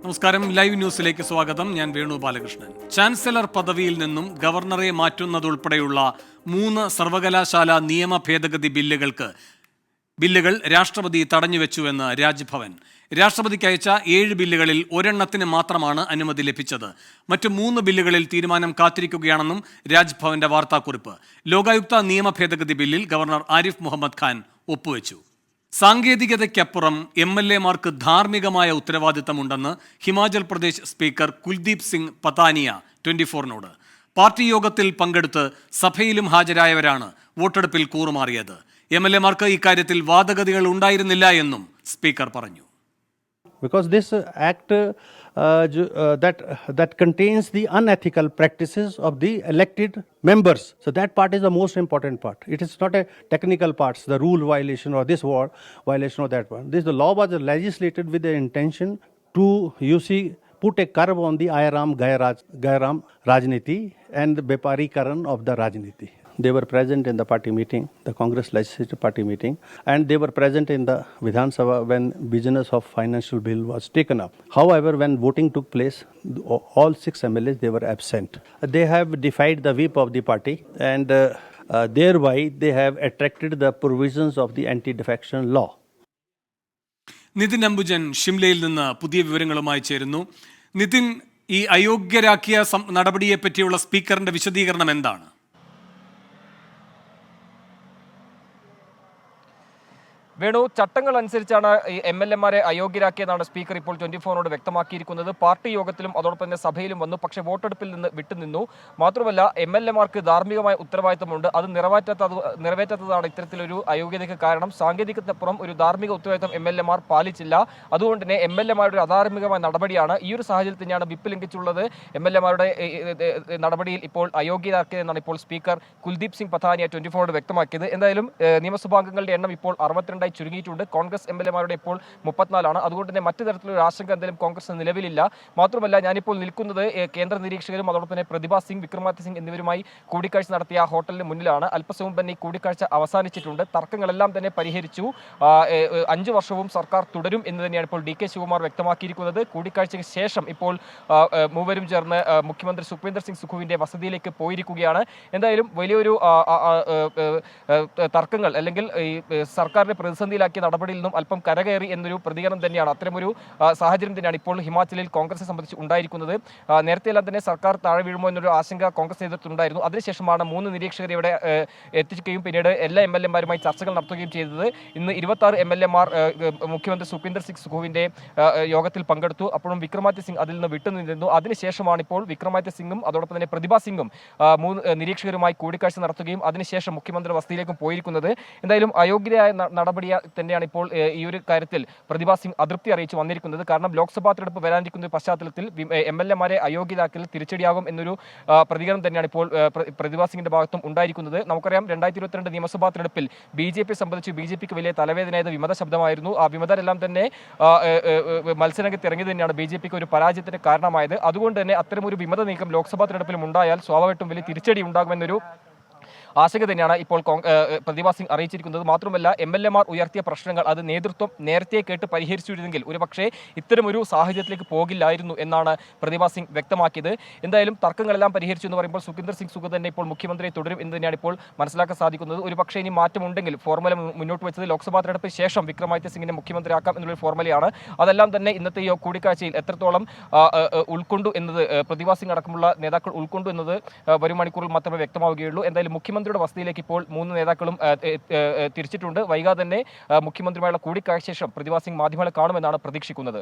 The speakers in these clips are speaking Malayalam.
നമസ്കാരം, ലൈവ് ന്യൂസിലേക്ക് സ്വാഗതം. ഞാൻ വേണു ബാലകൃഷ്ണൻ. ചാൻസലർ പദവിയിൽ നിന്നും ഗവർണറെ മാറ്റുന്നതുൾപ്പെടെയുള്ള 3 സർവകലാശാല നിയമ ഭേദഗതി ബില്ലുകൾ രാഷ്ട്രപതി തടഞ്ഞുവെച്ചുവെന്ന് രാജ്ഭവൻ. രാഷ്ട്രപതിക്ക് അയച്ച 7 ബില്ലുകളിൽ ഒരെണ്ണത്തിന് മാത്രമാണ് അനുമതി ലഭിച്ചത്. മറ്റു 3 ബില്ലുകളിൽ തീരുമാനം കാത്തിരിക്കുകയാണെന്നും രാജ്ഭവന്റെ വാർത്താക്കുറിപ്പ്. ലോകായുക്ത നിയമ ഭേദഗതി ബില്ലിൽ ഗവർണർ ആരിഫ് മുഹമ്മദ് ഖാൻ ഒപ്പുവെച്ചു. സാങ്കേതികതയ്ക്കപ്പുറം MLA-മാർക്ക് ധാർമ്മികമായ ഉത്തരവാദിത്തമുണ്ടെന്ന് ഹിമാചൽ പ്രദേശ് സ്പീക്കർ കുൽദീപ് സിംഗ് പതാനിയ 24-നോട്. പാർട്ടി യോഗത്തിൽ പങ്കെടുത്ത് സഭയിലും ഹാജരായവരാണ് വോട്ടെടുപ്പിൽ കൂറുമാറിയത്. MLA-മാർക്ക് ഇക്കാര്യത്തിൽ വാദഗതികൾ ഉണ്ടായിരുന്നില്ല എന്നും സ്പീക്കർ പറഞ്ഞു. Because this act that contains the unethical practices of the elected members. So that part is the most important part. It is not a technical part, the rule violation or this war violation or that one. The law was legislated with the intention to, put a curb on the Airam Gairam Rajniti and the Beparikaran of the Rajniti. They were present in the party meeting, the Congress Legislative Party meeting, and they were present in the Vidhan Sabha when business of financial bill was taken up. However, when voting took place, all 6 MLAs, they were absent. They have defied the whip of the party and thereby they have attracted the provisions of the anti-defection law. Nitin Ambujan ഷിംലയിൽ നിന്ന് പുതിയ വിവരങ്ങളുമായി ചേരുന്നു. നിതിൻ, ഈ അയോഗ്യരാക്കിയ നടപടിയെ പറ്റിയുള്ള സ്പീക്കറിന്റെ വിശദീകരണം എന്താണ്? വേണു, ചട്ടങ്ങൾ അനുസരിച്ചാണ് ഈ MLA-മാരെ അയോഗ്യരാക്കിയതാണ് സ്പീക്കർ ഇപ്പോൾ 24-നോട് വ്യക്തമാക്കിയിരിക്കുന്നത്. പാർട്ടി യോഗത്തിലും അതോടൊപ്പം തന്നെ സഭയിലും വന്നു, പക്ഷേ വോട്ടെടുപ്പിൽ നിന്ന് വിട്ടുനിന്നു. മാത്രമല്ല, MLA-മാർക്ക് ധാർമ്മികമായ ഉത്തരവാദിത്തമുണ്ട്. അത് നിറവേറ്റാത്തതാണ് ഇത്തരത്തിലൊരു അയോഗ്യതയ്ക്ക് കാരണം. സാങ്കേതികത്തിനപ്പുറം ഒരു ധാർമ്മിക ഉത്തരവാദിത്തം MLA-മാർ പാലിച്ചില്ല. അതുകൊണ്ട് തന്നെ MLA-മാരുടെ ഒരു അധാർമികമായ നടപടിയാണ്. ഈ ഒരു സാഹചര്യത്തിൽ തന്നെയാണ് വിപ്പ് ലംഘിച്ചുള്ളത്. MLA-മാരുടെ നടപടിയിൽ ഇപ്പോൾ അയോഗ്യരാക്കിയതെന്നാണ് ഇപ്പോൾ സ്പീക്കർ കുൽദീപ് സിംഗ് പതാനിയ 24-നോട് വ്യക്തമാക്കിയത്. എന്തായാലും നിയമസഭാംഗങ്ങളുടെ എണ്ണം ഇപ്പോൾ 62 ചുരുങ്ങിയിട്ടുണ്ട്. കോൺഗ്രസ് MLA-മാരുടെ ഇപ്പോൾ 34 അതുകൊണ്ട് തന്നെ മറ്റു തരത്തിലൊരു ആശങ്ക എന്തായാലും കോൺഗ്രസ് നിലവിലില്ല. മാത്രമല്ല, ഞാനിപ്പോൾ നിൽക്കുന്നത് കേന്ദ്ര നിരീക്ഷകരും അതോടൊപ്പം തന്നെ പ്രതിഭ സിംഗ്, വിക്രമാദിത്യ സിംഗ് എന്നിവരുമായി കൂടിക്കാഴ്ച നടത്തിയ ഹോട്ടലിന് മുന്നിലാണ്. അല്പസമയം തന്നെ ഈ കൂടിക്കാഴ്ച അവസാനിച്ചിട്ടുണ്ട്. തർക്കങ്ങളെല്ലാം തന്നെ പരിഹരിച്ചു. 5 വർഷവും സർക്കാർ തുടരും എന്ന് തന്നെയാണ് ഇപ്പോൾ DK ശിവകുമാർ വ്യക്തമാക്കിയിരിക്കുന്നത്. കൂടിക്കാഴ്ചയ്ക്ക് ശേഷം ഇപ്പോൾ മൂവരും ചേർന്ന് മുഖ്യമന്ത്രി സുഖ്വീന്ദർ സിംഗ് സുഖുവിന്റെ വസതിയിലേക്ക് പോയിരിക്കുകയാണ്. എന്തായാലും വലിയൊരു തർക്കങ്ങൾ അല്ലെങ്കിൽ ഈ സർക്കാരിനെ പ്രതിസന്ധിയിലാക്കിയ നടപടിയിൽ നിന്നും അല്പം കരകയറി എന്നൊരു പ്രതികരണം തന്നെയാണ്, അത്തരമൊരു സാഹചര്യം തന്നെയാണ് ഇപ്പോൾ ഹിമാചലിൽ കോൺഗ്രസിനെ സംബന്ധിച്ച് ഉണ്ടായിരിക്കുന്നത്. നേരത്തെയെല്ലാം തന്നെ സർക്കാർ താഴെ വീഴുമോ എന്നൊരു ആശങ്ക കോൺഗ്രസ് നേതൃത്വത്തിലുണ്ടായിരുന്നു. അതിനുശേഷമാണ് 3 നിരീക്ഷകരെ ഇവിടെ എത്തിക്കുകയും പിന്നീട് എല്ലാ MLA-മാരുമായി ചർച്ചകൾ നടത്തുകയും ചെയ്തത്. ഇന്ന് 26 MLA-മാർ മുഖ്യമന്ത്രി സുഖ്വീന്ദർ സിംഗ് സുഖുവിന്റെ യോഗത്തിൽ പങ്കെടുത്തു. അപ്പോഴും വിക്രമാദിത്യ സിംഗ് അതിൽ നിന്ന് വിട്ടുനിന്നിരുന്നു. അതിനുശേഷമാണ് ഇപ്പോൾ വിക്രമാദിത്യ സിംഗും അതോടൊപ്പം തന്നെ പ്രതിഭ സിംഗും 3 നിരീക്ഷകരുമായി കൂടിക്കാഴ്ച നടത്തുകയും അതിനുശേഷം മുഖ്യമന്ത്രി വസതിയിലേക്കും പോയിരിക്കുന്നത്. എന്തായാലും അയോഗ്യരായ നടപടി തന്നെയാണ് ഇപ്പോൾ ഈ ഒരു കാര്യത്തിൽ പ്രതിഭ സിംഗ് അതൃപ്തി അറിയിച്ചു വന്നിരിക്കുന്നത്. കാരണം ലോക്സഭാ തെരഞ്ഞെടുപ്പ് വരാനിരിക്കുന്ന പശ്ചാത്തലത്തിൽ MLA-മാരെ അയോഗ്യരാക്കൽ തിരിച്ചടിയാകും എന്നൊരു പ്രതികരണം തന്നെയാണ് ഇപ്പോൾ പ്രതിഭ സിംഗിന്റെ ഭാഗത്തും ഉണ്ടായിരിക്കുന്നത്. നമുക്കറിയാം, 2022 നിയമസഭാ തെരഞ്ഞെടുപ്പിൽ BJP സംബന്ധിച്ച് BJPക്ക് വലിയ തലവേദനയായത് വിമത ശബ്ദമായിരുന്നു. ആ വിമതരെല്ലാം തന്നെ മത്സരരംഗത്ത് ഇറങ്ങിയത് തന്നെയാണ് BJPക്ക് ഒരു പരാജയത്തിന് കാരണമായത്. അതുകൊണ്ട് തന്നെ അത്തരമൊരു വിമത നീക്കം ലോക്സഭാ തെരഞ്ഞെടുപ്പിലും ഉണ്ടായാൽ സ്വാഭാവികമായിട്ടും വലിയ തിരിച്ചടി ഉണ്ടാകുമെന്നൊരു ആശങ്ക തന്നെയാണ് ഇപ്പോൾ പ്രതിഭ സിംഗ് അറിയിച്ചിരിക്കുന്നത്. മാത്രമല്ല, MLA-മാർ ഉയർത്തിയ പ്രശ്നങ്ങൾ അത് നേതൃത്വം നേരത്തെ കേട്ട് പരിഹരിച്ചിരുന്നെങ്കിൽ ഒരുപക്ഷെ ഇത്തരമൊരു സാഹചര്യത്തിലേക്ക് പോകില്ലായിരുന്നു എന്നാണ് പ്രതിഭ സിംഗ് വ്യക്തമാക്കിയത്. എന്തായാലും തർക്കങ്ങളെല്ലാം പരിഹരിച്ചു എന്ന് പറയുമ്പോൾ സുഖ്വീന്ദർ സിംഗ് സുഖു തന്നെ ഇപ്പോൾ മുഖ്യമന്ത്രിയെ തുടരും എന്ന് തന്നെയാണ് ഇപ്പോൾ മനസ്സിലാക്കാൻ സാധിക്കുന്നത്. ഒരുപക്ഷെ ഇനി മാറ്റമുണ്ടെങ്കിൽ ഫോർമുല മുന്നോട്ട് വെച്ചത് ലോക്സഭാ തെരഞ്ഞെടുപ്പിന് ശേഷം വിക്രമാദിത്യ സിംഗിനെ മുഖ്യമന്ത്രിയാക്കാം എന്നുള്ളൊരു ഫോർമുലയാണ്. അതെല്ലാം തന്നെ ഇന്നത്തെ ഈ കൂടിക്കാഴ്ചയിൽ എത്രത്തോളം ഉൾക്കൊണ്ടു എന്നത് പ്രതിഭ സിംഗ് അടക്കമുള്ള നേതാക്കൾ ഉൾക്കൊണ്ടു എന്നത് വരും മണിക്കൂറിൽ മാത്രമേ വ്യക്തമാവുകയുള്ളൂ. എന്തായാലും മുഖ്യമന്ത്രിയുടെ വസതിയിലേക്ക് ഇപ്പോൾ 3 നേതാക്കളും തിരിച്ചിട്ടുണ്ട്. വൈകാതെ തന്നെ മുഖ്യമന്ത്രിയുമായുള്ള കൂടിക്കാഴ്ച ശേഷം പ്രതിഭ സിംഗ് മാധ്യമങ്ങളെ കാണുമെന്നാണ് പ്രതീക്ഷിക്കുന്നത്.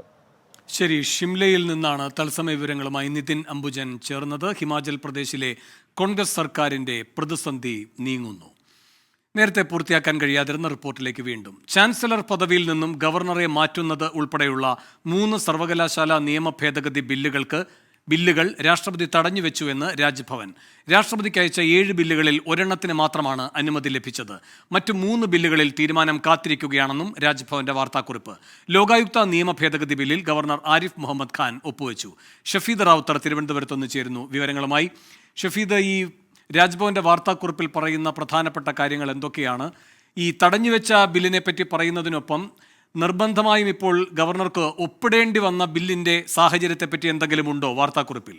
ശരി, ഷിംലയിൽ നിന്നാണ് തത്സമയ വിവരങ്ങളുമായി നിതിൻ അംബുജൻ ചേർന്നത്. ഹിമാചൽ പ്രദേശിലെ കോൺഗ്രസ് സർക്കാരിന്റെ പ്രതിസന്ധി നീങ്ങുന്നു. നേരത്തെ പൂർത്തിയാക്കാൻ കഴിയാതിരുന്ന റിപ്പോർട്ടിലേക്ക് വീണ്ടും. ചാൻസലർ പദവിയിൽ നിന്നും ഗവർണറെ മാറ്റുന്നത് ഉൾപ്പെടെയുള്ള 3 സർവകലാശാല നിയമ ഭേദഗതി ബില്ലുകൾ രാഷ്ട്രപതി തടഞ്ഞുവെച്ചുവെന്ന് രാജ്ഭവൻ. രാഷ്ട്രപതിക്ക് അയച്ച 7 ബില്ലുകളിൽ ഒരെണ്ണത്തിന് മാത്രമാണ് അനുമതി ലഭിച്ചത്. മറ്റു 3 ബില്ലുകളിൽ തീരുമാനം കാത്തിരിക്കുകയാണെന്നും രാജ്ഭവന്റെ വാർത്താക്കുറിപ്പ്. ലോകായുക്ത നിയമ ഭേദഗതി ബില്ലിൽ ഗവർണർ ആരിഫ് മുഹമ്മദ് ഖാൻ ഒപ്പുവെച്ചു. ഷഫീദ് റാവുത്തർ തിരുവനന്തപുരത്തുനിന്ന് ചേരുന്നു വിവരങ്ങളുമായി. ഷഫീദ്, ഈ രാജ്ഭവന്റെ വാർത്താക്കുറിപ്പിൽ പറയുന്ന പ്രധാനപ്പെട്ട കാര്യങ്ങൾ എന്തൊക്കെയാണ്? ഈ തടഞ്ഞുവെച്ച ബില്ലിനെ പറ്റി പറയുന്നതിനൊപ്പം നിർബന്ധമായും ഇപ്പോൾ ഗവർണർക്ക് ഒപ്പിടേണ്ടി വന്ന ബില്ലിന്റെ സാഹചര്യത്തെപ്പറ്റി എന്തെങ്കിലും ഉണ്ടോ വാർത്താക്കുറിപ്പിൽ?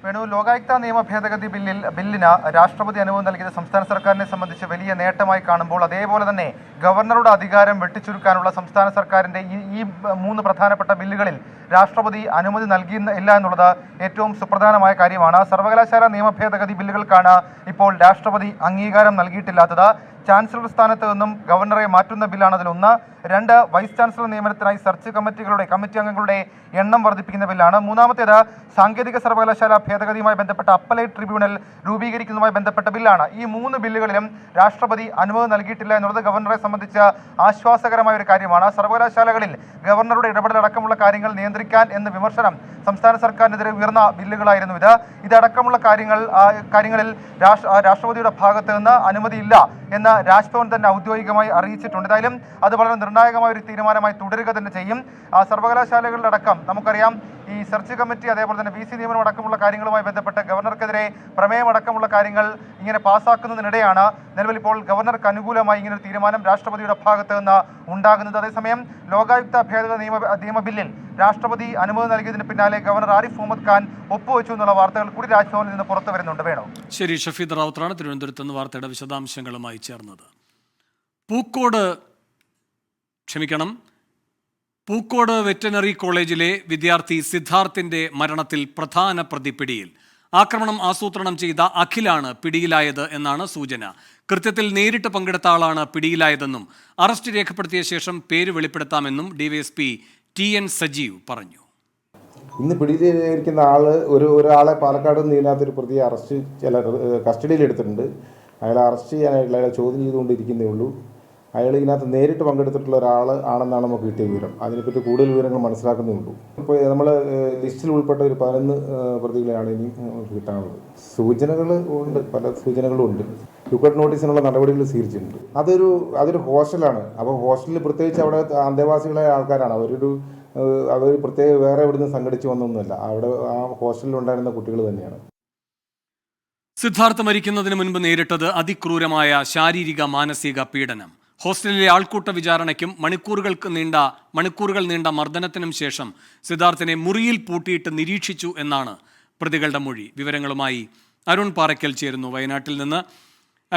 വേണു, ലോകായുക്ത നിയമ ഭേദഗതി ബില്ലിന് രാഷ്ട്രപതി അനുമതി നൽകിയത് സംസ്ഥാന സർക്കാരിനെ സംബന്ധിച്ച് വലിയ നേട്ടമായി കാണുമ്പോൾ, അതേപോലെ തന്നെ ഗവർണറുടെ അധികാരം വെട്ടിച്ചുരുക്കാനുള്ള സംസ്ഥാന സർക്കാരിന്റെ ഈ 3 പ്രധാനപ്പെട്ട ബില്ലുകളിൽ രാഷ്ട്രപതി അനുമതി നൽകിയില്ല എന്നുള്ളത് ഏറ്റവും സുപ്രധാനമായ കാര്യമാണ്. സർവകലാശാല നിയമ ഭേദഗതി ബില്ലുകൾക്കാണ് ഇപ്പോൾ രാഷ്ട്രപതി അംഗീകാരം നൽകിയിട്ടില്ലാത്തത്. ചാൻസലർ സ്ഥാനത്ത് നിന്നും ഗവർണറെ മാറ്റുന്ന ബില്ലാണ് അതിലൊന്ന്. 2, വൈസ് ചാൻസലർ നിയമനത്തിനായി സെർച്ച് കമ്മിറ്റി അംഗങ്ങളുടെ എണ്ണം വർദ്ധിപ്പിക്കുന്ന ബില്ലാണ്. മൂന്നാമത്തേത് സാങ്കേതിക സർവകലാശാല ഭേദഗതിയുമായി ബന്ധപ്പെട്ട അപ്പലേറ്റ് ട്രിബ്യൂണൽ രൂപീകരിക്കുന്നതുമായി ബന്ധപ്പെട്ട ബില്ലാണ്. ഈ 3 ബില്ലുകളിലും രാഷ്ട്രപതി അനുമതി നൽകിയിട്ടില്ല എന്നുള്ളത് ഗവർണറെ സംബന്ധിച്ച് ആശ്വാസകരമായ ഒരു കാര്യമാണ്. സർവകലാശാലകളിൽ ഗവർണറുടെ ഇടപെടലടക്കമുള്ള കാര്യങ്ങൾ നിയന്ത്രിക്കാൻ എന്ന വിമർശനം സംസ്ഥാന സർക്കാരിനെതിരെ ഉയർന്ന ബില്ലുകളായിരുന്നു ഇതടക്കമുള്ള കാര്യങ്ങളിൽ രാഷ്ട്രപതിയുടെ ഭാഗത്ത് നിന്ന് അനുമതിയില്ല എന്ന് രാജ്ഭവൻ തന്നെ ഔദ്യോഗികമായി അറിയിച്ചിട്ടുണ്ട്. എന്തായാലും അത് വളരെ നിർണായകമായ ഒരു തീരുമാനമായി തുടരുക തന്നെ ചെയ്യും. സർവകലാശാലകളിലടക്കം നമുക്കറിയാം ഈ സെർച്ച് കമ്മിറ്റി, അതേപോലെ തന്നെ VC നിയമനം അടക്കമുള്ള കാര്യങ്ങളുമായി ബന്ധപ്പെട്ട് ഗവർണർക്കെതിരെ പ്രമേയമടക്കമുള്ള കാര്യങ്ങൾ ഇങ്ങനെ പാസ്സാക്കുന്നതിനിടെയാണ് നിലവിൽ ഇപ്പോൾ ഗവർണർക്ക് അനുകൂലമായി ഇങ്ങനൊരു തീരുമാനം രാഷ്ട്രപതിയുടെ ഭാഗത്ത് നിന്ന് ഉണ്ടാകുന്നത്. അതേസമയം ലോകായുക്ത ഭേദഗതി നിയമ ബില്ലിൽ രാഷ്ട്രപതി അനുമതി നൽകിയതിന് പിന്നാലെ ഗവർണർ ആരിഫ് മുഹമ്മദ് ഖാൻ ഒപ്പുവെച്ചു എന്നുള്ള വാർത്തകൾ കൂടി രാജ്ഭവനിൽ നിന്ന് പുറത്തു വരുന്നുണ്ട്. വേണോ? ശരി, ഷഫീദ് റാവുത്തറാണ് തിരുവനന്തപുരത്ത് നിന്ന് വാർത്തയുടെ വിശദാംശങ്ങളുമായി ചേർന്നത്. പൂക്കോട് വെറ്ററിനറി കോളേജിലെ വിദ്യാർത്ഥി സിദ്ധാർത്ഥിന്റെ മരണത്തിൽ പ്രധാന പ്രതി പിടിയിൽ. ആക്രമണം ആസൂത്രണം ചെയ്ത അഖിലാണ് പിടിയിലായത് എന്നാണ് സൂചന. കൃത്യത്തിൽ നേരിട്ട് പങ്കെടുത്ത ആളാണ് പിടിയിലായതെന്നും അറസ്റ്റ് രേഖപ്പെടുത്തിയ ശേഷം പേര് വെളിപ്പെടുത്താമെന്നും DYSP TN സജീവ് പറഞ്ഞു. ഇന്ന് പിടിയിലിരിക്കുന്ന ഒരാളെ പാലക്കാട് നിന്ന് ഇതിനകത്തൊരു പ്രതിയെ കസ്റ്റഡിയിൽ എടുത്തിട്ടുണ്ട്. അയാളെ അറസ്റ്റ് ചെയ്യാനായിട്ടുള്ള അയാളെ ചോദ്യം ചെയ്തുകൊണ്ടിരിക്കുന്നേ ഉള്ളൂ. അയാൾ ഇതിനകത്ത് നേരിട്ട് പങ്കെടുത്തിട്ടുള്ള ഒരാൾ ആണെന്നാണ് നമുക്ക് കിട്ടിയ വിവരം. അതിനെപ്പറ്റി കൂടുതൽ വിവരങ്ങൾ മനസ്സിലാക്കുന്നേ ഉള്ളൂ. ഇപ്പോൾ നമ്മൾ ലിസ്റ്റിൽ ഉൾപ്പെട്ട ഒരു 11 പ്രതികളെയാണ് ഇനി കിട്ടാനുള്ളത്. സൂചനകൾ ഉണ്ട്, പല സൂചനകളും ഉണ്ട്. ലുക്കൌട്ട് നോട്ടീസിനുള്ള നടപടികൾ സ്വീകരിച്ചിട്ടുണ്ട്. അതൊരു ഹോസ്റ്റലാണ്. അപ്പോൾ ഹോസ്റ്റലിൽ പ്രത്യേകിച്ച് അവിടെ അന്തേവാസികളായ ആൾക്കാരാണ്. അവർ പ്രത്യേക വേറെ എവിടുന്ന് സംഘടിച്ച് വന്നൊന്നുമല്ല. അവിടെ ആ ഹോസ്റ്റലിൽ ഉണ്ടായിരുന്ന കുട്ടികൾ തന്നെയാണ്. സിദ്ധാർത്ഥ് മരിക്കുന്നതിന് മുൻപ് നേരിട്ടത് അതിക്രൂരമായ ശാരീരിക മാനസിക പീഡനം. ഹോസ്റ്റലിലെ ആൾക്കൂട്ട വിചാരണയ്ക്കും മണിക്കൂറുകൾ നീണ്ട മർദ്ദനത്തിനും ശേഷം സിദ്ധാർത്ഥിനെ മുറിയിൽ പൂട്ടിയിട്ട് നിരീക്ഷിച്ചു എന്നാണ് പ്രതികളുടെ മൊഴി. വിവരങ്ങളുമായി അരുൺ പാറയ്ക്കൽ ചേരുന്നു വയനാട്ടിൽ നിന്ന്.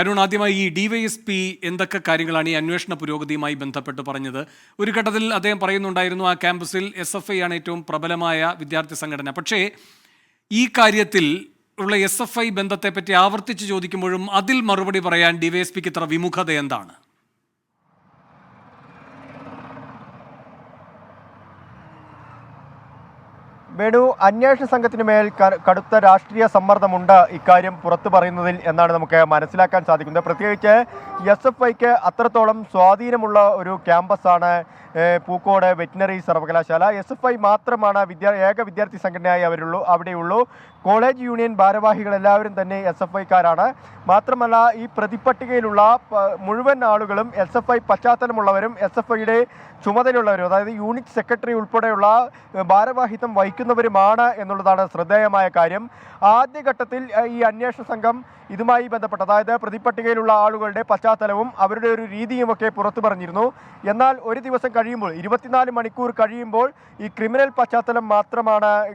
അരുൺ, ആദ്യമായി ഈ DYSP എന്തൊക്കെ കാര്യങ്ങളാണ് ഈ അന്വേഷണ പുരോഗതിയുമായി ബന്ധപ്പെട്ട് പറഞ്ഞത്? ഒരു ഘട്ടത്തിൽ അദ്ദേഹം പറയുന്നുണ്ടായിരുന്നു ആ ക്യാമ്പസിൽ SFI ആണ് ഏറ്റവും പ്രബലമായ വിദ്യാർത്ഥി സംഘടന. പക്ഷേ ഈ കാര്യത്തിൽ ഉള്ള SFI ബന്ധത്തെപ്പറ്റി ആവർത്തിച്ച് ചോദിക്കുമ്പോഴും അതിൽ മറുപടി പറയാൻ DYSPക്ക് ഇത്ര വിമുഖത എന്താണ്? വേണു, അന്വേഷണ സംഘത്തിന് മേൽ കടുത്ത രാഷ്ട്രീയ സമ്മർദ്ദമുണ്ട് ഇക്കാര്യം പുറത്തു പറയുന്നതിൽ എന്നാണ് നമുക്ക് മനസ്സിലാക്കാൻ സാധിക്കുന്നത്. പ്രത്യേകിച്ച് SFIക്ക് അത്രത്തോളം സ്വാധീനമുള്ള ഒരു ക്യാമ്പസാണ് പൂക്കോട് വെറ്റിനറി സർവകലാശാല. SFI മാത്രമാണ് ഏക വിദ്യാർത്ഥി സംഘടനയായി അവിടെയുള്ളൂ. കോളേജ് യൂണിയൻ ഭാരവാഹികൾ എല്ലാവരും തന്നെ SFIക്കാരാണ്. മാത്രമല്ല ഈ പ്രതിപട്ടികയിലുള്ള മുഴുവൻ ആളുകളും SFI പശ്ചാത്തലമുള്ളവരും SFIയുടെ ചുമതലയുള്ളവരും, അതായത് യൂണിറ്റ് സെക്രട്ടറി ഉൾപ്പെടെയുള്ള ഭാരവാഹിത്വം വഹിക്കുന്നവരുമാണ് എന്നുള്ളതാണ് ശ്രദ്ധേയമായ കാര്യം. ആദ്യഘട്ടത്തിൽ ഈ അന്വേഷണ സംഘം ഇതുമായി ബന്ധപ്പെട്ട്, അതായത് പ്രതിപട്ടികയിലുള്ള ആളുകളുടെ പശ്ചാത്തലവും അവരുടെ ഒരു രീതിയുമൊക്കെ പുറത്തു പറഞ്ഞിരുന്നു. എന്നാൽ ഒരു ദിവസം കഴിയുമ്പോൾ, 24 മണിക്കൂർ കഴിയുമ്പോൾ ഈ ക്രിമിനൽ പശ്ചാത്തലം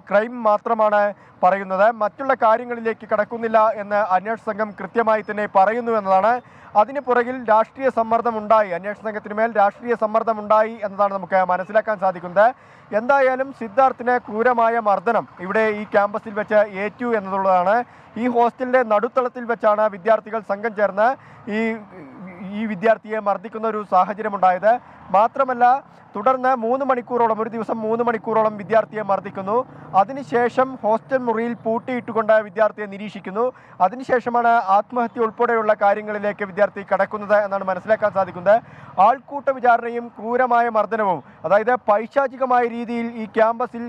ക്രൈം മാത്രമാണ് പറയുന്നത്. മറ്റുള്ള കാര്യങ്ങളിലേക്ക് കടക്കുന്നില്ല എന്ന് അന്വേഷണ സംഘം കൃത്യമായി തന്നെ പറയുന്നു എന്നതാണ്. അതിന് പുറകിൽ രാഷ്ട്രീയ സമ്മർദ്ദമുണ്ടായി, അന്വേഷണ സംഘത്തിന് മേൽ രാഷ്ട്രീയ സമ്മർദ്ദമുണ്ടായി എന്നതാണ് നമുക്ക് മനസ്സിലാക്കാൻ സാധിക്കുന്നത്. എന്തായാലും സിദ്ധാർത്ഥിന് ക്രൂരമായ മർദ്ദനം ഇവിടെ ഈ ക്യാമ്പസിൽ വെച്ച് ഏറ്റു എന്നുള്ളതാണ്. ഈ ഹോസ്റ്റലിന്റെ നടുത്തളത്തിൽ വെച്ചാണ് വിദ്യാർത്ഥികൾ സംഘം ചേർന്ന് ഈ വിദ്യാർത്ഥിയെ മർദ്ദിക്കുന്ന ഒരു സാഹചര്യമുണ്ടായത്. മാത്രമല്ല തുടർന്ന് 3 മണിക്കൂറോളം, ഒരു ദിവസം 3 മണിക്കൂറോളം വിദ്യാർത്ഥിയെ മർദ്ദിക്കുന്നു. അതിനുശേഷം ഹോസ്റ്റൽ മുറിയിൽ പൂട്ടിയിട്ടുകൊണ്ട് വിദ്യാർത്ഥിയെ നിരീക്ഷിക്കുന്നു. അതിനുശേഷമാണ് ആത്മഹത്യ ഉൾപ്പെടെയുള്ള കാര്യങ്ങളിലേക്ക് വിദ്യാർത്ഥി കടക്കുന്നത് എന്നാണ് മനസ്സിലാക്കാൻ സാധിക്കുന്നത്. ആൾക്കൂട്ട വിചാരണയും ക്രൂരമായ മർദ്ദനവും, അതായത് പൈശാചികമായ രീതിയിൽ ഈ ക്യാമ്പസിൽ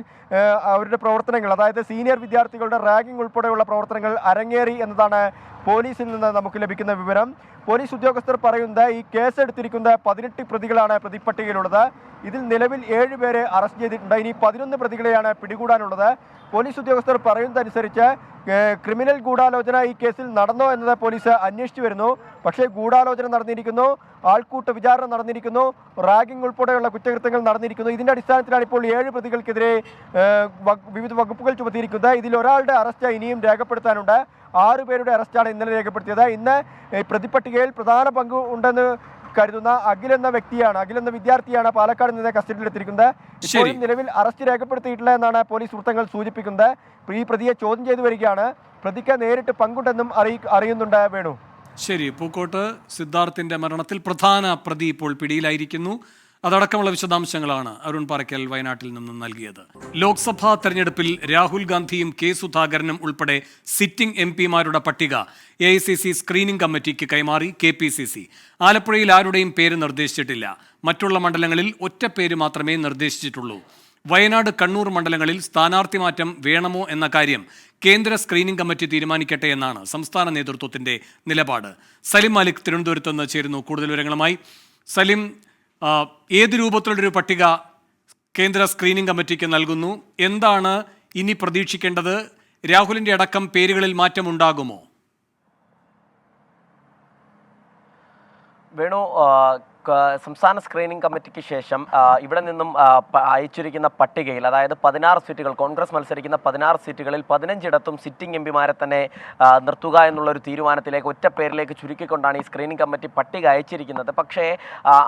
അവരുടെ പ്രവർത്തനങ്ങൾ, അതായത് സീനിയർ വിദ്യാർത്ഥികളുടെ റാഗിംഗ് ഉൾപ്പെടെയുള്ള പ്രവർത്തനങ്ങൾ അരങ്ങേറി എന്നതാണ് പോലീസിൽ നിന്ന് നമുക്ക് ലഭിക്കുന്ന വിവരം. പോലീസ് ഉദ്യോഗസ്ഥർ പറയുന്നത് ഈ കേസെടുത്തിരിക്കുന്ന 18 പ്രതികളാണ് പ്രതിപ്പട്ടികയിലുള്ളത്. ഇതിൽ നിലവിൽ 7 പേരെ അറസ്റ്റ് ചെയ്തിട്ടുണ്ട്. ഇനി 11 പ്രതികളെയാണ് പിടികൂടാനുള്ളത്. പോലീസ് ഉദ്യോഗസ്ഥർ പറയുന്നതനുസരിച്ച് ക്രിമിനൽ ഗൂഢാലോചന ഈ കേസിൽ നടന്നോ എന്നത് പോലീസ് അന്വേഷിച്ചു വരുന്നു. പക്ഷേ ഗൂഢാലോചന നടന്നിരിക്കുന്നു, ആൾക്കൂട്ട വിചാരണ നടന്നിരിക്കുന്നു, റാഗിംഗ് ഉൾപ്പെടെയുള്ള കുറ്റകൃത്യങ്ങൾ നടന്നിരിക്കുന്നു. ഇതിന്റെ അടിസ്ഥാനത്തിലാണ് ഇപ്പോൾ 7 പ്രതികൾക്കെതിരെ വിവിധ വകുപ്പുകൾ ചുമത്തിയിരിക്കുന്നത്. ഇതിൽ ഒരാളുടെ അറസ്റ്റ് ഇനിയും രേഖപ്പെടുത്താനുണ്ട്. 6 പേരുടെ അറസ്റ്റാണ് ഇന്നലെ രേഖപ്പെടുത്തിയത്. ഇന്ന് പ്രതിപട്ടികയിൽ പ്രധാന പങ്ക് ഉണ്ടെന്ന് കരുതുന്ന അഖിൽ എന്ന വിദ്യാർത്ഥിയാണ് പാലക്കാട് നിന്ന് കസ്റ്റഡിയിലെത്തിയിരിക്കുന്നത്. ഇപ്പോഴും നിലവിൽ അറസ്റ്റ് രേഖപ്പെടുത്തിയിട്ടില്ല എന്നാണ് പോലീസ് വൃത്തങ്ങൾ സൂചിപ്പിക്കുന്നത്. ഈ പ്രതിയെ ചോദ്യം ചെയ്തു വരികയാണ്. പ്രതിക്ക് നേരിട്ട് പങ്കുണ്ടെന്നും അറിയുന്നുണ്ട് വേണു. ശരി, പൂക്കോട്ട് സിദ്ധാർത്ഥിന്റെ മരണത്തിൽ പ്രധാന പ്രതി ഇപ്പോൾ പിടിയിലായിരിക്കുന്നു. അതടക്കമുള്ള വിശദാംശങ്ങളാണ് അരുൺ പാറയ്ക്കൽ വയനാട്ടിൽ നിന്നും നൽകിയത്. ലോക്സഭാ തെരഞ്ഞെടുപ്പിൽ രാഹുൽ ഗാന്ധിയും കെ സുധാകരനും ഉൾപ്പെടെ സിറ്റിംഗ് MP-മാരുടെ പട്ടിക AICC സ്ക്രീനിംഗ് കമ്മിറ്റിക്ക് കൈമാറി KPCC. ആലപ്പുഴയിൽ ആരുടെയും പേര് നിർദ്ദേശിച്ചിട്ടില്ല. മറ്റുള്ള മണ്ഡലങ്ങളിൽ ഒറ്റ പേര് മാത്രമേ നിർദ്ദേശിച്ചിട്ടുള്ളൂ. വയനാട്, കണ്ണൂർ മണ്ഡലങ്ങളിൽ സ്ഥാനാർത്ഥി മാറ്റം വേണമോ എന്ന കാര്യം കേന്ദ്ര സ്ക്രീനിംഗ് കമ്മിറ്റി തീരുമാനിക്കട്ടെ എന്നാണ് സംസ്ഥാന നേതൃത്വത്തിന്റെ നിലപാട്. സലിം മാലിക് തിരുവനന്തപുരത്ത് നിന്ന് ചേരുന്നു കൂടുതൽ വിവരങ്ങളുമായി. സലിം, ഏത് രൂപത്തിലുള്ളൊരു പട്ടിക കേന്ദ്ര സ്ക്രീനിംഗ് കമ്മിറ്റിക്ക് നൽകുന്നു? എന്താണ് ഇനി പ്രതീക്ഷിക്കേണ്ടത്? രാഹുലിന്റെ അടക്കം പേരുകളിൽ മാറ്റമുണ്ടാകുമോ? വേണു, സംസ്ഥാന സ്ക്രീനിംഗ് കമ്മിറ്റിക്ക് ശേഷം ഇവിടെ നിന്നും അയച്ചിരിക്കുന്ന പട്ടികയിൽ, അതായത് 16 സീറ്റുകൾ, കോൺഗ്രസ് മത്സരിക്കുന്ന 16 സീറ്റുകളിൽ 15ഇടത്തും സിറ്റിംഗ് MP-മാരെ തന്നെ നിർത്തുക എന്നുള്ളൊരു തീരുമാനത്തിലേക്ക്, ഒറ്റ പേരിലേക്ക് ചുരുക്കിക്കൊണ്ടാണ് ഈ സ്ക്രീനിംഗ് കമ്മിറ്റി പട്ടിക അയച്ചിരിക്കുന്നത്. പക്ഷേ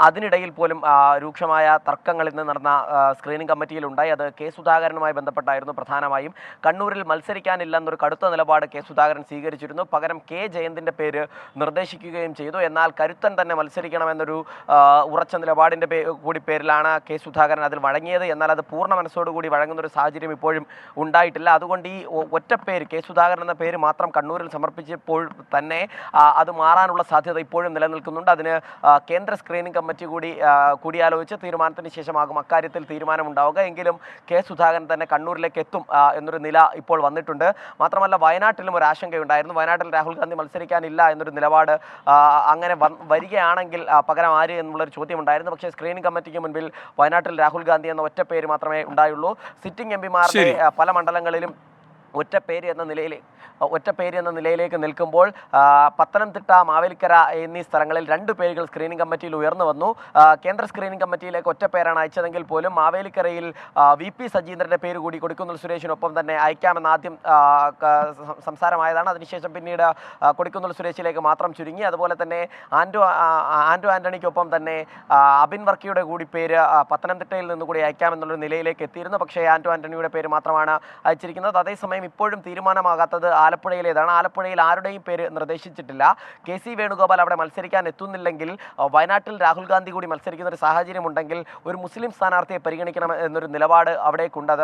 അതിനിടയിൽ പോലും രൂക്ഷമായ തർക്കങ്ങൾ ഇന്ന് നടന്ന സ്ക്രീനിംഗ് കമ്മിറ്റിയിലുണ്ടായി. അത് കെ സുധാകരനുമായി ബന്ധപ്പെട്ടായിരുന്നു പ്രധാനമായും. കണ്ണൂരിൽ മത്സരിക്കാനില്ലെന്നൊരു കടുത്ത നിലപാട് കെ സുധാകരൻ സ്വീകരിച്ചിരുന്നു. പകരം കെ ജയന്തിൻ്റെ പേര് നിർദ്ദേശിക്കുകയും ചെയ്തു. എന്നാൽ കരുത്തൻ തന്നെ മത്സരിക്കണമെന്നൊരു ഉറച്ച നിലപാടിൻ്റെ കൂടി പേരിലാണ് കെ സുധാകരൻ അതിൽ വഴങ്ങിയത്. എന്നാൽ അത് പൂർണ്ണ മനസ്സോടുകൂടി വഴങ്ങുന്നൊരു സാഹചര്യം ഇപ്പോഴും ഉണ്ടായിട്ടില്ല. അതുകൊണ്ട് ഈ ഒറ്റ പേര്, കെ സുധാകരൻ എന്ന പേര് മാത്രം കണ്ണൂരിൽ സമർപ്പിച്ചപ്പോൾ തന്നെ അത് മാറാനുള്ള സാധ്യത ഇപ്പോഴും നിലനിൽക്കുന്നുണ്ട്. അതിന് കേന്ദ്ര സ്ക്രീനിംഗ് കമ്മിറ്റി കൂടിയാലോചിച്ച് തീരുമാനത്തിന് ശേഷമാകും അക്കാര്യത്തിൽ തീരുമാനമുണ്ടാവുക. എങ്കിലും കെ സുധാകരൻ തന്നെ കണ്ണൂരിലേക്ക് എത്തും എന്നൊരു നില ഇപ്പോൾ വന്നിട്ടുണ്ട്. മാത്രമല്ല വയനാട്ടിലും ഒരു ആശങ്കയുണ്ടായിരുന്നു. വയനാട്ടിൽ രാഹുൽ ഗാന്ധി മത്സരിക്കാനില്ല എന്നൊരു നിലപാട് അങ്ങനെ വരികയാണെങ്കിൽ പകരം ആര് എന്നുള്ളൊരു ചോദ്യം ഉണ്ടായിരുന്നു. പക്ഷേ സ്ക്രീനിംഗ് കമ്മിറ്റിക്ക് മുൻപിൽ വയനാട്ടിൽ രാഹുൽ ഗാന്ധി എന്ന ഒറ്റ പേര് മാത്രമേ ഉണ്ടായുള്ളൂ. സിറ്റിംഗ് MP-മാരുടെ പല മണ്ഡലങ്ങളിലും ഒറ്റ പേര് എന്ന നിലയിലേക്ക് നിൽക്കുമ്പോൾ പത്തനംതിട്ട, മാവേലിക്കര എന്നീ സ്ഥലങ്ങളിൽ 2 പേരുകൾ സ്ക്രീനിംഗ് കമ്മിറ്റിയിൽ ഉയർന്നു വന്നു. കേന്ദ്ര സ്ക്രീനിംഗ് കമ്മിറ്റിയിലേക്ക് ഒറ്റ പേരാണ് അയച്ചതെങ്കിൽ പോലും മാവേലിക്കരയിൽ VP സജീന്ദ്രന്റെ പേര് കൂടി കൊടിക്കുന്നിൽ സുരേഷിനൊപ്പം തന്നെ അയക്കാമെന്ന് ആദ്യം സംസാരമായതാണ്. അതിനുശേഷം പിന്നീട് കൊടിക്കുന്നിൽ സുരേഷിലേക്ക് മാത്രം ചുരുങ്ങി. അതുപോലെ തന്നെ ആന്റോ ആന്റണിക്കൊപ്പം തന്നെ അബിൻ വർക്കിയുടെ കൂടി പേര് പത്തനംതിട്ടയിൽ നിന്നുകൂടി അയക്കാമെന്നുള്ളൊരു നിലയിലേക്ക് എത്തിയിരുന്നു. പക്ഷേ ആന്റോ ആന്റണിയുടെ പേര് മാത്രമാണ് അയച്ചിരിക്കുന്നത്. അതേസമയം ഇപ്പോഴും തീരുമാനമാകാത്തത് ആലപ്പുഴയിലേതാണ്. ആലപ്പുഴയിൽ ആരുടെയും പേര് നിർദ്ദേശിച്ചിട്ടില്ല. KC വേണുഗോപാൽ അവിടെ മത്സരിക്കാൻ എത്തുന്നില്ലെങ്കിൽ, വയനാട്ടിൽ രാഹുൽ ഗാന്ധി കൂടി മത്സരിക്കുന്ന ഒരു സാഹചര്യം ഉണ്ടെങ്കിൽ ഒരു മുസ്ലിം സ്ഥാനാർത്ഥിയെ പരിഗണിക്കണം എന്നൊരു നിലപാട് അവിടേക്കുണ്ട്.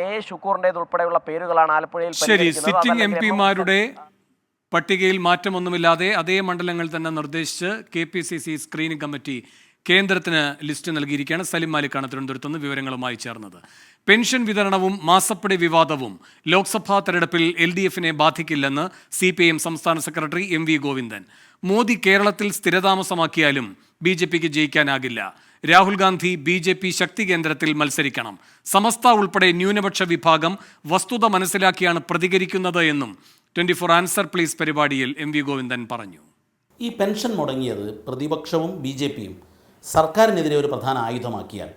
AA ഷുക്കൂറിൻ്റെത് ഉൾപ്പെടെയുള്ള പേരുകളാണ് ആലപ്പുഴയിൽ. ശരി, സിറ്റിംഗ് MP-മാരുടെ പട്ടികയിൽ മാറ്റമൊന്നുമില്ലാതെ അതേ മണ്ഡലങ്ങൾ തന്നെ നിർദ്ദേശിച്ച് KPCC സ്ക്രീനിംഗ് കമ്മിറ്റി കേന്ദ്രത്തിന് ലിസ്റ്റ് നൽകിയിരിക്കുകയാണ്. സലിം മാലിക്കാണ് തിരുവനന്തപുരത്ത് നിന്ന് വിവരങ്ങളുമായി ചേർന്നത്. പെൻഷൻ വിതരണവും മാസപ്പടി വിവാദവും ലോക്സഭാ തെരഞ്ഞെടുപ്പിൽ LDF-നെ ബാധിക്കില്ലെന്ന് CPIM സംസ്ഥാന സെക്രട്ടറി MV ഗോവിന്ദൻ. മോദി കേരളത്തിൽ സ്ഥിരതാമസമാക്കിയാലും BJPക്ക് ജയിക്കാനാകില്ല. രാഹുൽ ഗാന്ധി BJP ശക്തി കേന്ദ്രത്തിൽ മത്സരിക്കണം. സമസ്ത ഉൾപ്പെടെ ന്യൂനപക്ഷ വിഭാഗം വസ്തുത മനസ്സിലാക്കിയാണ് പ്രതികരിക്കുന്നത് എന്നും 24 ആൻസർ പ്ലീസ് പരിപാടിയിൽ MV ഗോവിന്ദൻ പറഞ്ഞു. ഈ പെൻഷൻ മുടങ്ങിയത് പ്രതിപക്ഷവും BJPയും സർക്കാരിനെതിരെ ഒരു പ്രധാന ആയുധമാക്കിയാൽ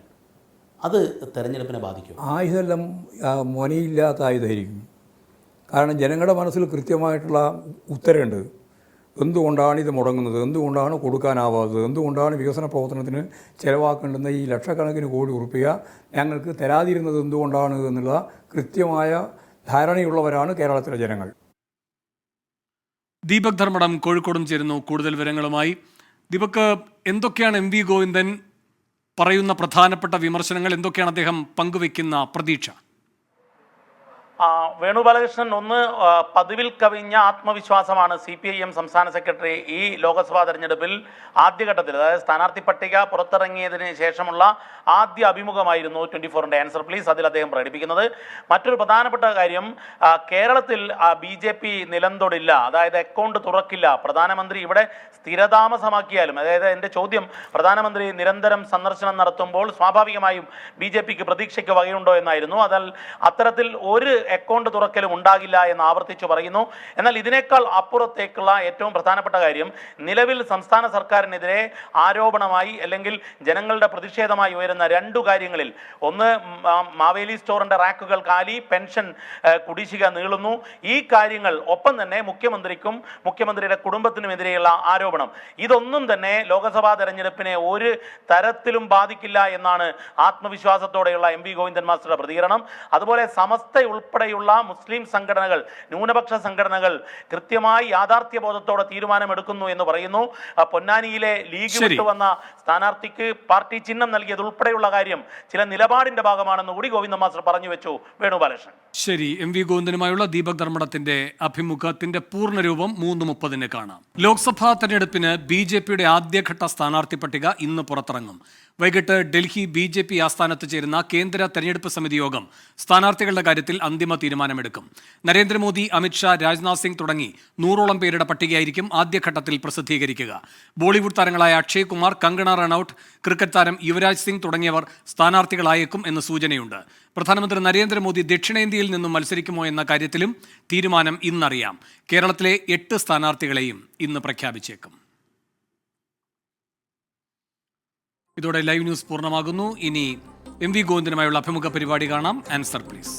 അത് തെരഞ്ഞെടുപ്പിനെ ബാധിക്കും. ആയുധമെല്ലാം മുനയില്ലാത്ത ആയുധമായിരിക്കും. കാരണം ജനങ്ങളുടെ മനസ്സിൽ കൃത്യമായിട്ടുള്ള ഉത്തരവുണ്ട്. എന്തുകൊണ്ടാണ് ഇത് മുടങ്ങുന്നത്, എന്തുകൊണ്ടാണ് കൊടുക്കാനാവാത്തത്, എന്തുകൊണ്ടാണ് വികസന പ്രവർത്തനത്തിന് ചിലവാക്കേണ്ടുന്ന ഈ ലക്ഷക്കണക്കിന് കോടി ഉറുപ്പിക ഞങ്ങൾക്ക് തരാതിരുന്നത് എന്തുകൊണ്ടാണ് എന്നുള്ള കൃത്യമായ ധാരണയുള്ളവരാണ് കേരളത്തിലെ ജനങ്ങൾ. ദീപക് ധർമ്മടം കോഴിക്കോടും ചേരുന്നു കൂടുതൽ വിവരങ്ങളുമായി. ദീപക്, എന്തൊക്കെയാണ് MV ഗോവിന്ദൻ പറയുന്ന പ്രധാനപ്പെട്ട വിമർശനങ്ങൾ? എന്തൊക്കെയാണ് അദ്ദേഹം പങ്കുവെക്കുന്ന പ്രതീക്ഷ? വേണു ബാലകൃഷ്ണൻ, ഒന്ന് പതിവിൽ കവിഞ്ഞ ആത്മവിശ്വാസമാണ് CPIM സംസ്ഥാന സെക്രട്ടറി ഈ ലോക്സഭാ തെരഞ്ഞെടുപ്പിൽ ആദ്യഘട്ടത്തിൽ, അതായത് സ്ഥാനാർത്ഥി പട്ടിക പുറത്തിറങ്ങിയതിന് ശേഷമുള്ള ആദ്യ അഭിമുഖമായിരുന്നു 24-ന്റെ ആൻസർ പ്ലീസ് അതിൽ അദ്ദേഹം പ്രകടിപ്പിക്കുന്നത്. മറ്റൊരു പ്രധാനപ്പെട്ട കാര്യം, കേരളത്തിൽ BJP നിലംതൊടില്ല, അതായത് അക്കൗണ്ട് തുറക്കില്ല, പ്രധാനമന്ത്രി ഇവിടെ സ്ഥിരതാമസമാക്കിയാലും, അതായത് എൻ്റെ ചോദ്യം, പ്രധാനമന്ത്രി നിരന്തരം സന്ദർശനം നടത്തുമ്പോൾ സ്വാഭാവികമായും BJPക്ക് പ്രതീക്ഷയ്ക്ക് വകയുണ്ടോ എന്നായിരുന്നു. എന്നാൽ അത്തരത്തിൽ ഒരു അക്കൗണ്ട് തുറക്കലും ഉണ്ടാകില്ല എന്ന് ആവർത്തിച്ചു പറയുന്നു. എന്നാൽ ഇതിനേക്കാൾ അപ്പുറത്തേക്കുള്ള ഏറ്റവും പ്രധാനപ്പെട്ട കാര്യം, നിലവിൽ സംസ്ഥാന സർക്കാരിനെതിരെ ആരോപണമായി അല്ലെങ്കിൽ ജനങ്ങളുടെ പ്രതിഷേധമായി ഉയരുന്ന രണ്ടു കാര്യങ്ങളിൽ, ഒന്ന് മാവേലി സ്റ്റോറിന്റെ റാക്കുകൾ കാലി, പെൻഷൻ കുടിശ്ശിക നീളുന്നു, ഈ കാര്യങ്ങൾ, ഒപ്പം തന്നെ മുഖ്യമന്ത്രിക്കും മുഖ്യമന്ത്രിയുടെ കുടുംബത്തിനുമെതിരെയുള്ള ആരോപണം, ഇതൊന്നും തന്നെ ലോക്സഭാ തെരഞ്ഞെടുപ്പിനെ ഒരു തരത്തിലും ബാധിക്കില്ല എന്നാണ് ആത്മവിശ്വാസത്തോടെയുള്ള MV ഗോവിന്ദൻ മാസ്റ്ററുടെ പ്രതികരണം. അതുപോലെ സമസ്ത ഉൾപ്പെടെയുള്ള മുസ്ലിം സംഘടനകൾ, ന്യൂനപക്ഷ സംഘടനകൾ കൃത്യമായി യാഥാർത്ഥ്യബോധത്തോടെ തീരുമാനമെടുക്കുന്നു എന്ന് പറയുന്നു. പൊന്നാനിയിലെ ലീഗ് വിട്ടുവന്ന സ്ഥാനാർത്ഥിക്ക് പാർട്ടി ചിഹ്നം നൽകിയത് ഉൾപ്പെടെയുള്ള കാര്യം ചില നിലപാടിന്റെ ഭാഗമാണെന്ന് കൂടി ഗോവിന്ദൻ മാസ്റ്റർ പറഞ്ഞു വെച്ചു. വേണുബാലകൃഷ്ണൻ. ശരി, MV ഗോവിന്ദനുമായുള്ള ദീപക് ധർമ്മടത്തിന്റെ അഭിമുഖത്തിന്റെ പൂർണ്ണരൂപം 3:30 കാണാം. ലോക്സഭാ തെരഞ്ഞെടുപ്പിന് BJPയുടെ ആദ്യഘട്ട സ്ഥാനാർത്ഥി പട്ടിക ഇന്ന് പുറത്തിറങ്ങും. വൈകിട്ട് ഡൽഹി BJP ആസ്ഥാനത്ത് ചേരുന്ന കേന്ദ്ര തെരഞ്ഞെടുപ്പ് സമിതി യോഗം സ്ഥാനാർത്ഥികളുടെ കാര്യത്തിൽ അന്തിമ തീരുമാനമെടുക്കും. നരേന്ദ്രമോദി, അമിത്ഷാ, രാജ്നാഥ് സിംഗ് തുടങ്ങി 100ഓളം പേരുടെ പട്ടികയായിരിക്കും ആദ്യഘട്ടത്തിൽ പ്രസിദ്ധീകരിക്കുക. ബോളിവുഡ് താരങ്ങളായ അക്ഷയ് കുമാർ, കങ്കണ റണൌട്ട്, ക്രിക്കറ്റ് താരം യുവരാജ് സിംഗ് തുടങ്ങിയവർ സ്ഥാനാർത്ഥികളായേക്കും എന്ന് സൂചനയുണ്ട്. പ്രധാനമന്ത്രി നരേന്ദ്രമോദി ദക്ഷിണേന്ത്യയിൽ നിന്നും മത്സരിക്കുമോ എന്ന കാര്യത്തിലും തീരുമാനം ഇന്നറിയാം. കേരളത്തിലെ 8 സ്ഥാനാർത്ഥികളെയും ഇന്ന് പ്രഖ്യാപിച്ചേക്കും. ഇതോടെ ലൈവ് ന്യൂസ് പൂർണ്ണമാകുന്നു. ഇനി MV ഗോവിന്ദനുമായുള്ള അഭിമുഖ പരിപാടി കാണാം. Answer please.